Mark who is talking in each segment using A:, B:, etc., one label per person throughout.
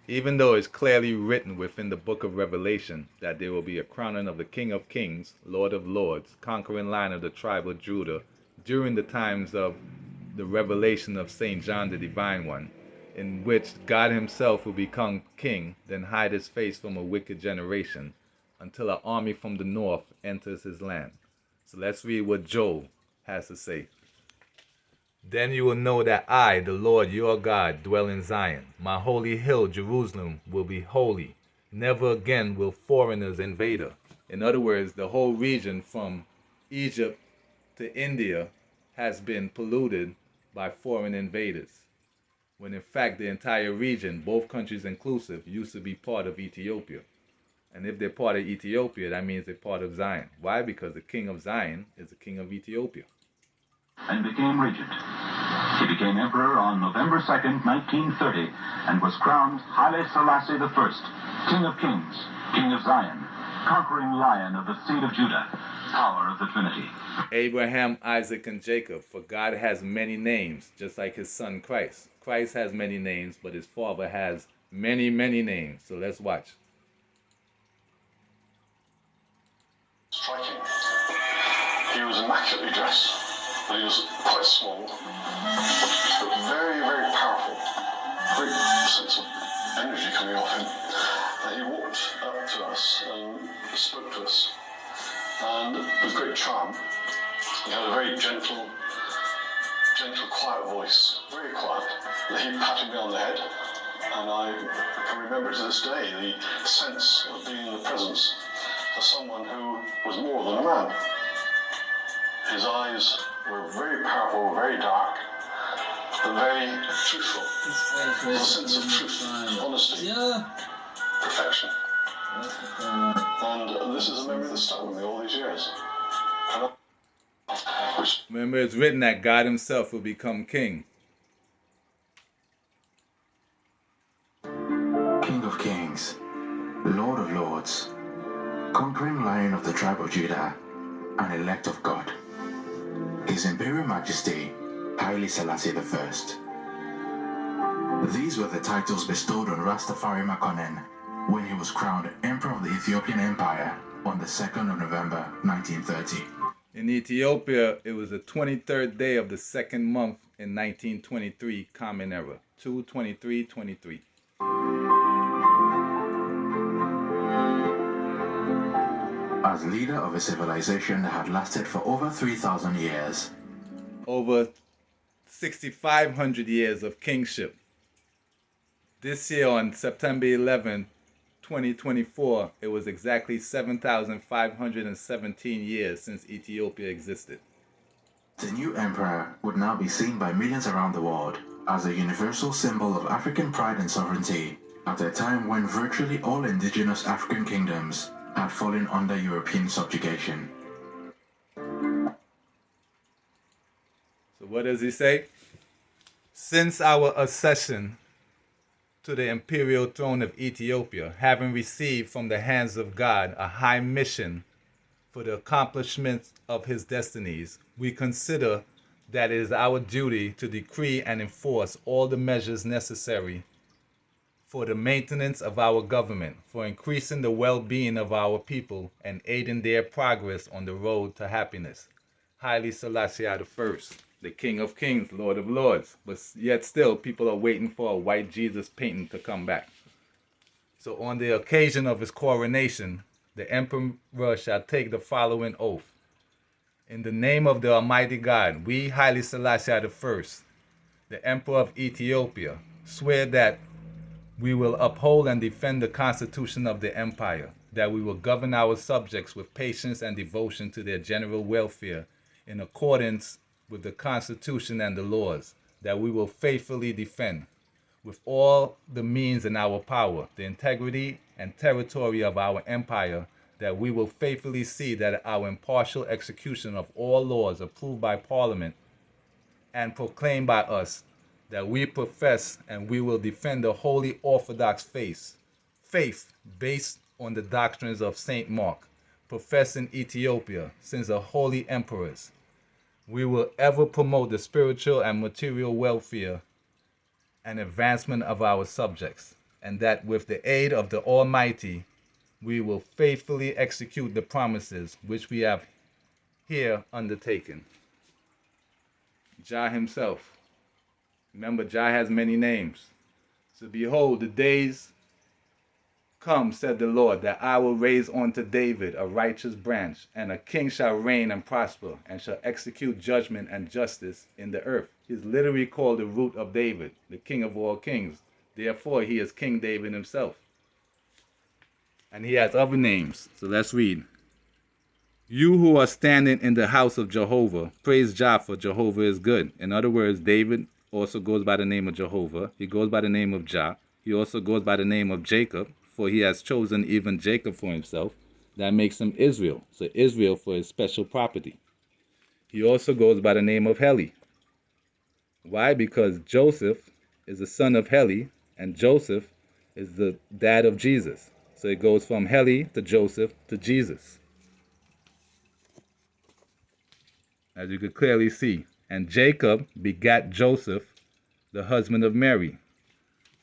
A: Even though it's clearly written within the book of Revelation that there will be a crowning of the King of Kings, Lord of Lords, conquering line of the tribe of Judah during the times of the revelation of St. John the Divine One, in which God himself will become king, then hide his face from a wicked generation until an army from the north enters his land. So let's read what Joel has to say. Then you will know that I, the Lord your God, dwell in Zion. My holy hill, Jerusalem, will be holy. Never again will foreigners invade her. In other words, the whole region from Egypt to India has been polluted by foreign invaders. When in fact the entire region, both countries inclusive, used to be part of Ethiopia. And if they're part of Ethiopia, that means they're part of Zion. Why? Because the king of Zion is the king of Ethiopia.
B: And became regent. He became emperor on November 2nd, 1930, and was crowned Haile Selassie I, King of Kings, King of Zion, conquering lion of the seed of Judah, power of the Trinity.
A: Abraham, Isaac, and Jacob, for God has many names, just like his son Christ. Christ has many names, but his father has many, many names. So let's watch.
C: Striking. He was immaculately dressed, but he was quite small, but very, very powerful. Great sense of energy coming off him. And he walked up to us and spoke to us, and with great charm. He had a very gentle, quiet voice, very quiet. He patted me on the head, and I can remember to this day the sense of being in the presence of someone who was more than a man. His eyes were very powerful, very dark, but very truthful. There's a sense of truth, honesty, perfection. And this is a memory that stuck with me all these years.
A: Remember, it's written that God himself will become king.
D: King of Kings, Lord of Lords, conquering lion of the tribe of Judah, and elect of God. His Imperial Majesty, Haile Selassie I. These were the titles bestowed on Rastafari Makonnen when he was crowned Emperor of the Ethiopian Empire on the 2nd of November 1930.
A: In Ethiopia, it was the 23rd day of the second month in 1923 Common Era, 2/23/23.
D: As leader of a civilization that had lasted for over 3,000 years.
A: Over 6,500 years of kingship. This year on September 11, 2024, it was exactly 7,517 years since Ethiopia existed.
D: The new emperor would now be seen by millions around the world as a universal symbol of African pride and sovereignty at a time when virtually all indigenous African kingdoms had fallen under European subjugation.
A: So what does he say? Since our accession to the imperial throne of Ethiopia, having received from the hands of God a high mission for the accomplishment of his destinies, we consider that it is our duty to decree and enforce all the measures necessary for the maintenance of our government, for increasing the well-being of our people, and aiding their progress on the road to happiness. Haile Selassie I, the King of Kings, Lord of Lords. But yet still, people are waiting for a white Jesus painting to come back. So on the occasion of his coronation, the emperor shall take the following oath. In the name of the Almighty God, we, Haile Selassie I, the Emperor of Ethiopia, swear that we will uphold and defend the Constitution of the Empire, that we will govern our subjects with patience and devotion to their general welfare in accordance with the Constitution and the laws, that we will faithfully defend, with all the means in our power, the integrity and territory of our empire, that we will faithfully see that our impartial execution of all laws approved by Parliament and proclaimed by us, that we profess and we will defend the Holy Orthodox faith based on the doctrines of St. Mark, professed in Ethiopia since the holy emperors. We will ever promote the spiritual and material welfare and advancement of our subjects, and that with the aid of the Almighty, we will faithfully execute the promises which we have here undertaken. Jah himself. Remember, Jah has many names. So behold, the days come, said the Lord, that I will raise unto David a righteous branch, and a king shall reign and prosper, and shall execute judgment and justice in the earth. He's literally called the root of David, the king of all kings. Therefore, he is King David himself. And he has other names. So let's read. You who are standing in the house of Jehovah, praise Jah, for Jehovah is good. In other words, David also goes by the name of Jehovah. He goes by the name of Jah. He also goes by the name of Jacob, for he has chosen even Jacob for himself. That makes him Israel. So Israel for his special property. He also goes by the name of Heli. Why? Because Joseph is the son of Heli, and Joseph is the dad of Jesus. So it goes from Heli to Joseph to Jesus. As you could clearly see. And Jacob begat Joseph, the husband of Mary.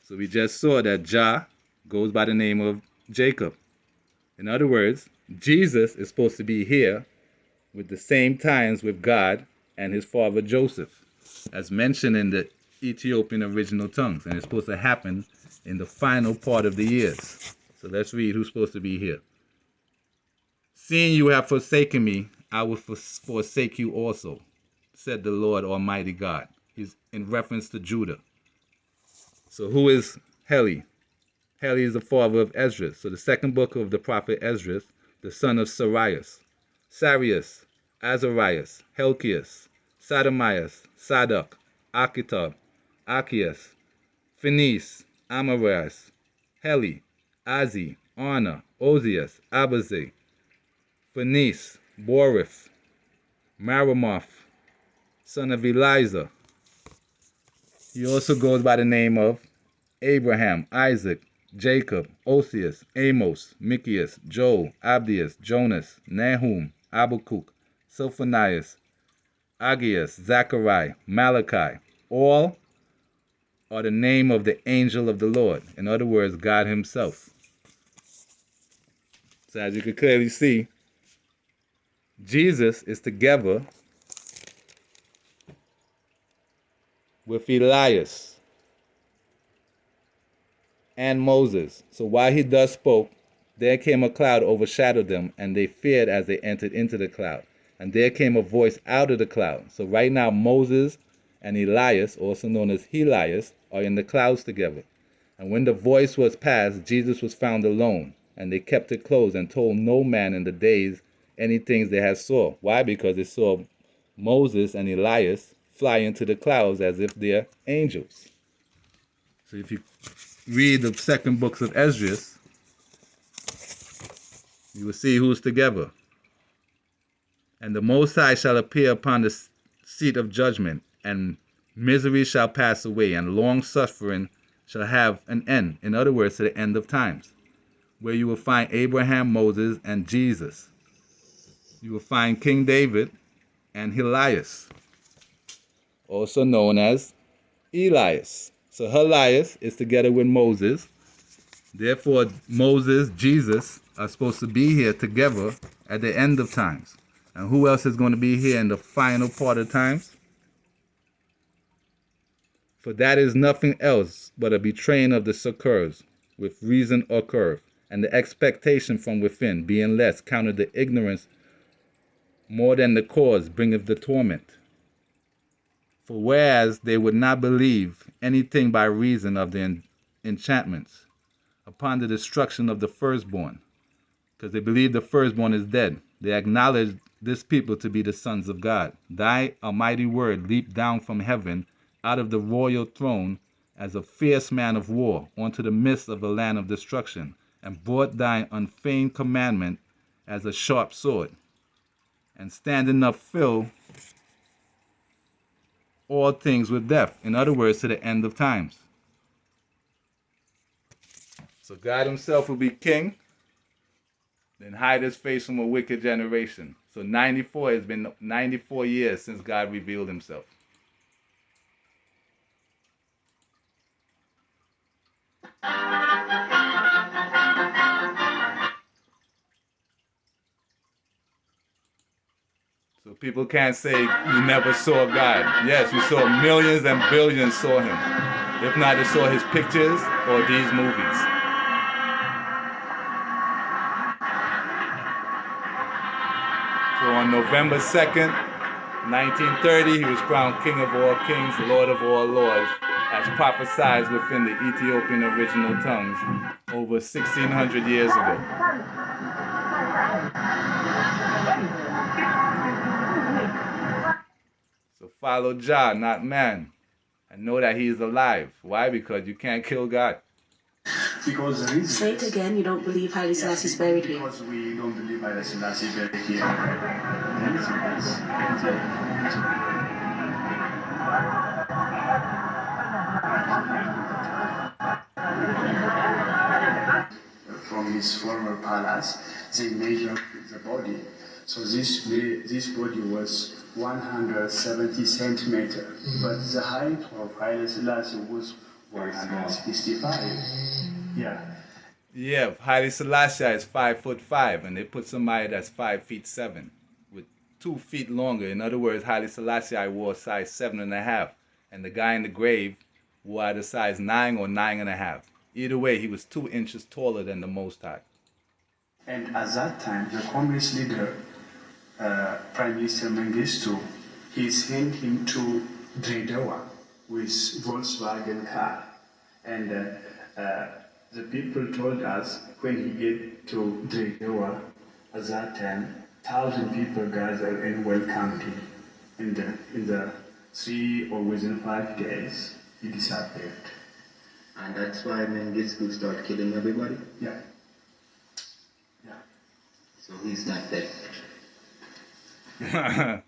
A: So we just saw that Jah goes by the name of Jacob. In other words, Jesus is supposed to be here with the same times with God and his father Joseph, as mentioned in the Ethiopian original tongues. And it's supposed to happen in the final part of the years. So let's read who's supposed to be here. Seeing you have forsaken me, I will forsake you also, said the Lord Almighty God. He's in reference to Judah. So who is Heli? Heli is the father of Esdras. So the second book of the prophet Esdras, the son of Sarius, Sarius, Azarias, Helkias, Sadomias, Sadok, Akitab, Achias, Phineas, Amarias, Heli, Azi, Anna, Ozias, Abazai, Phineas, Borith, Maramoth, son of Eliza. He also goes by the name of Abraham, Isaac, Jacob, Osias, Amos, Michias, Joel, Abdias, Jonas, Nahum, Habakkuk, Sophonias, Agias, Zechariah, Malachi. All are the name of the angel of the Lord. In other words, God himself. So as you can clearly see, Jesus is together with Elias and Moses. So while he thus spoke, there came a cloud overshadowed them, and they feared as they entered into the cloud. And there came a voice out of the cloud. So right now Moses and Elias, also known as Helias, are in the clouds together. And when the voice was past, Jesus was found alone, and they kept it closed and told no man in the days any things they had saw. Why? Because they saw Moses and Elias fly into the clouds as if they're angels. So if you read the second books of Esdras, you will see who's together. And the Most High shall appear upon the seat of judgment, and misery shall pass away, and long suffering shall have an end. In other words, to the end of times, where you will find Abraham, Moses, and Jesus. You will find King David and Helias, also known as Elias. So Helias is together with Moses. Therefore, Moses, Jesus are supposed to be here together at the end of times. And who else is going to be here in the final part of times? For that is nothing else but a betraying of the succors with reason or curve, and the expectation from within, being less, counted the ignorance more than the cause bringeth the torment. For whereas they would not believe anything by reason of the enchantments upon the destruction of the firstborn, because they believe the firstborn is dead, they acknowledge this people to be the sons of God. Thy almighty word leaped down from heaven out of the royal throne as a fierce man of war onto the midst of the land of destruction, and brought thine unfeigned commandment as a sharp sword, and standing up fill all things with death. In other words, to the end of times. So God himself will be king, then hide his face from a wicked generation. So 94 has been 94 years since God revealed himself. people can't say you never saw God. Yes, you saw millions and billions saw him. If not, they saw his pictures or these movies. So on November 2nd, 1930, he was crowned King of all kings, Lord of all lords, as prophesied within the Ethiopian original tongues over 1,600 years ago. So follow Jah, not man, and know that he is alive. Why? Because you can't kill God.
C: Because the reason
E: Say it again, you don't believe Haile Selassie is buried here.
C: Because we don't believe Haile Selassie is buried here. The reason is from his former palace, they measured the body. So this body was 170 centimeters, but the height of Haile Selassie was 165.
A: Yeah, Haile Selassie is 5'5", and they put somebody that's 5'7", with 2 feet longer. In other words, Haile Selassie wore size 7.5, and the guy in the grave wore either size 9 or 9.5. Either way, he was 2 inches taller than the Most High.
C: And at that time, the communist leader, Prime Minister Mengistu, he sent him to Dredawa with Volkswagen car. And the people told us when he get to Dredawa, at that time, 1,000 people gathered and welcomed him. In the 3 or within 5 days, he disappeared.
F: And that's why Mengistu started killing everybody?
C: Yeah.
F: So he's not dead.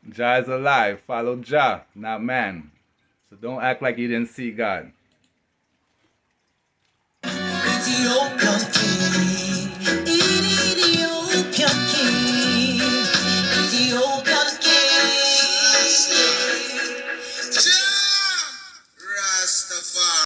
A: Jah is alive. Follow Jah, not man. So don't act like you didn't see God.